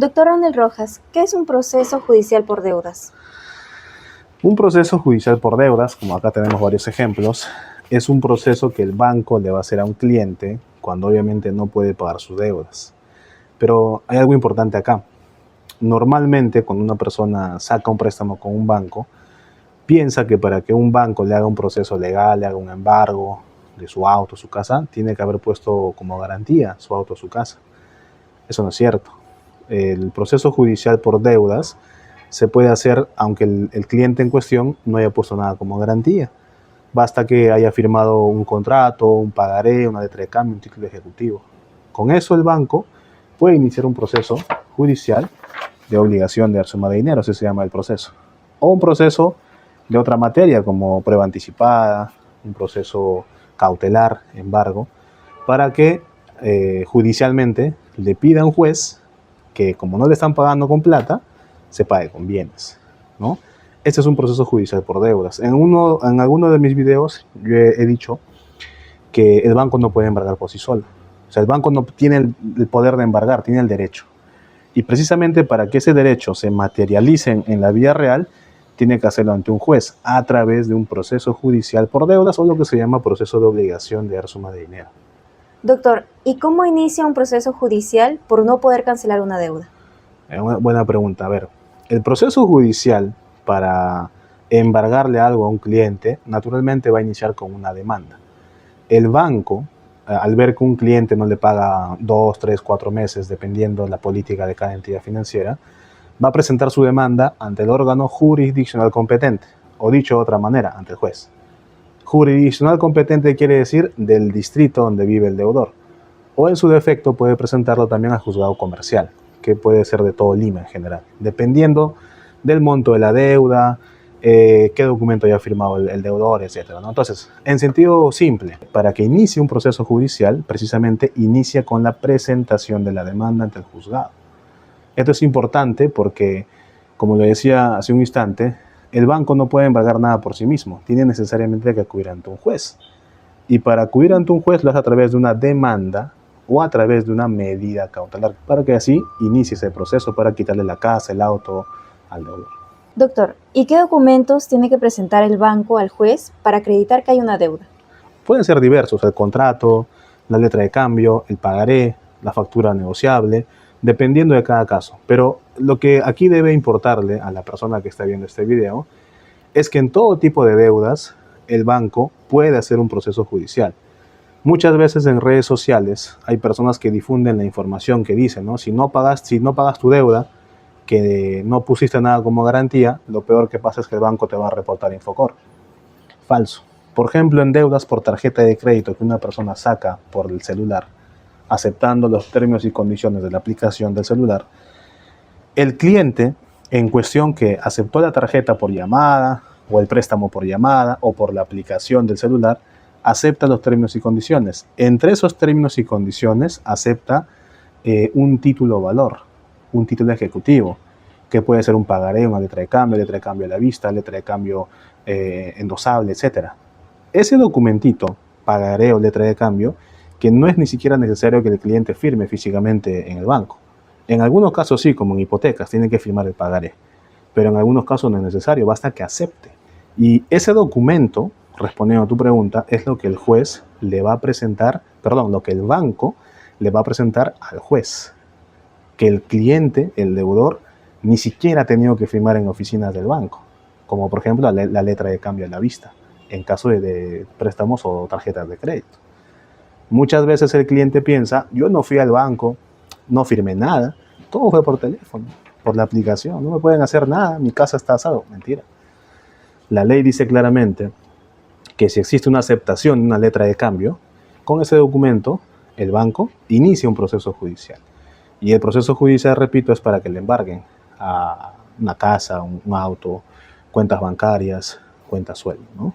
Doctor Ronald Rojas, ¿qué es un proceso judicial por deudas? Un proceso judicial por deudas, como acá tenemos varios ejemplos, es un proceso que el banco le va a hacer a un cliente cuando obviamente no puede pagar sus deudas. Pero hay algo importante acá. Normalmente cuando una persona saca un préstamo con un banco, piensa que para que un banco le haga un proceso legal, le haga un embargo de su auto, su casa, tiene que haber puesto como garantía su auto, su casa. Eso no es cierto. El proceso judicial por deudas se puede hacer aunque el cliente en cuestión no haya puesto nada como garantía. Basta que haya firmado un contrato, un pagaré, una letra de cambio, un título ejecutivo. Con eso el banco puede iniciar un proceso judicial de obligación de dar suma de dinero, así se llama el proceso. O un proceso de otra materia como prueba anticipada, un proceso cautelar, embargo, para que judicialmente le pida a un juez que como no le están pagando con plata, se pague con bienes, ¿no? Este es un proceso judicial por deudas. En alguno de mis videos yo he dicho que el banco no puede embargar por sí solo. O sea, el banco no tiene el poder de embargar, tiene el derecho. Y precisamente para que ese derecho se materialice en la vida real, tiene que hacerlo ante un juez a través de un proceso judicial por deudas o lo que se llama proceso de obligación de dar suma de dinero. Doctor, ¿y cómo inicia un proceso judicial por no poder cancelar una deuda? Una buena pregunta. A ver, el proceso judicial para embargarle algo a un cliente, naturalmente va a iniciar con una demanda. El banco, al ver que un cliente no le paga 2, 3, 4 meses, dependiendo de la política de cada entidad financiera, va a presentar su demanda ante el órgano jurisdiccional competente, o dicho de otra manera, ante el juez. Jurisdiccional competente quiere decir del distrito donde vive el deudor, o en su defecto puede presentarlo también al juzgado comercial, que puede ser de todo Lima en general, dependiendo del monto de la deuda, qué documento haya firmado el deudor, etc., ¿no? Entonces, en sentido simple, para que inicie un proceso judicial, precisamente inicia con la presentación de la demanda ante el juzgado. Esto es importante porque, como lo decía hace un instante, el banco no puede embargar nada por sí mismo, tiene necesariamente que acudir ante un juez. Y para acudir ante un juez lo hace a través de una demanda o a través de una medida cautelar, para que así inicie ese proceso para quitarle la casa, el auto al deudor. Doctor, ¿y qué documentos tiene que presentar el banco al juez para acreditar que hay una deuda? Pueden ser diversos, el contrato, la letra de cambio, el pagaré, la factura negociable, dependiendo de cada caso. Pero lo que aquí debe importarle a la persona que está viendo este video es que en todo tipo de deudas el banco puede hacer un proceso judicial. Muchas veces en redes sociales hay personas que difunden la información que dicen, ¿no? Si no pagas tu deuda, que no pusiste nada como garantía, lo peor que pasa es que el banco te va a reportar Infocor. Falso. Por ejemplo, en deudas por tarjeta de crédito que una persona saca por el celular, aceptando los términos y condiciones de la aplicación del celular, el cliente en cuestión que aceptó la tarjeta por llamada, o el préstamo por llamada, o por la aplicación del celular, acepta los términos y condiciones. Entre esos términos y condiciones acepta un título valor, un título ejecutivo, que puede ser un pagaré, una letra de cambio a la vista, letra de cambio endosable, etc. Ese documentito, pagaré o letra de cambio, que no es ni siquiera necesario que el cliente firme físicamente en el banco. En algunos casos sí, como en hipotecas, tiene que firmar el pagaré, pero en algunos casos no es necesario, basta que acepte. Y ese documento, respondiendo a tu pregunta, es lo que el juez le va a presentar, perdón, lo que el banco le va a presentar al juez, que el cliente, el deudor, ni siquiera ha tenido que firmar en oficinas del banco, como por ejemplo la letra de cambio a la vista, en caso de préstamos o tarjetas de crédito. Muchas veces el cliente piensa, yo no fui al banco, no firmé nada, todo fue por teléfono, por la aplicación, no me pueden hacer nada, mi casa está a salvo. Mentira. La ley dice claramente que si existe una aceptación de una letra de cambio, con ese documento el banco inicia un proceso judicial. Y el proceso judicial, repito, es para que le embarguen a una casa, un auto, cuentas bancarias, cuentas sueldo, ¿no?